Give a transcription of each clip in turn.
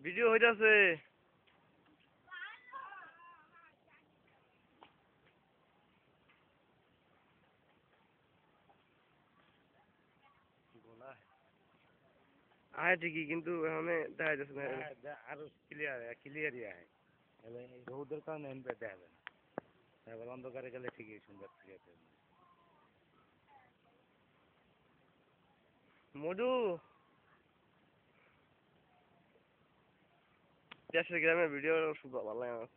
Video হইতাছে। আয় ঠিকই কিন্তু এখানে দেখা যাচ্ছে না। আরো ক্লিয়ারই আয় এই রোদের কারণে দেখা যায় না। এবার অন্ধকারে গেলে ঠিকই সুন্দর ক্লিয়ার হয়। মধু দেশের গ্রামের ভিডিও শুধু ভালো লাগে আমার।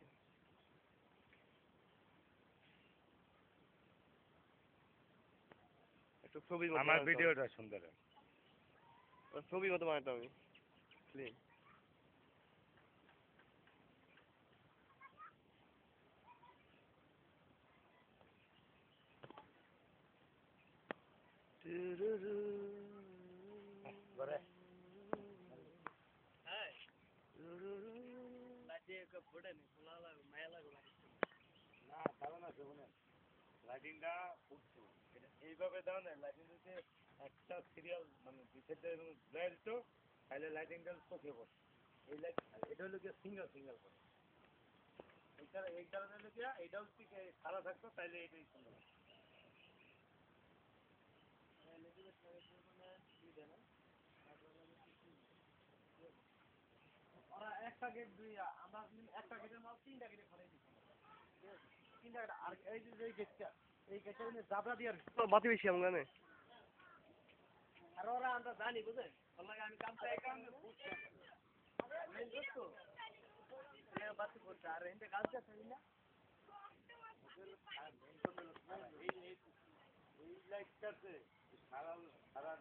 একটু ছবির মতো আমার বানাইতাম। ভিডিওটা সুন্দর হয়। ছবির মতো বানাইতাম আমি ক্লিন। না কারণ আছে শুনেন লাইটিংটা উঠতো এইভাবে দাও না লাইটিংটাতে একটা সিরিয়াল মানে দুইটা লাইট তো তাহলে লাইটিংটা চোখে পড়ে এই লাইট এটা হলো গিয়ে সিঙ্গেল সিঙ্গেল করে এই কারণে হলো গিয়া এইটাও থেকে সারা থাকতো তাইলে এটাই সুন্দর ওরা একটা গেট দুই আমরা একটা গেটের মাল তিনটা গেটে খড়াই দিচ্ছি তিনটা আর এই যে গেটটা এই গেটটা জাবরা দিয়ে বাতি বেশি আমার গানে। আর ওরা আমরা জানি বুঝে আমি কাম চাই কারণে বুঝছো বাতি করতে আর এতে কাজ চাই না এই লাইটটাতে সারা সারা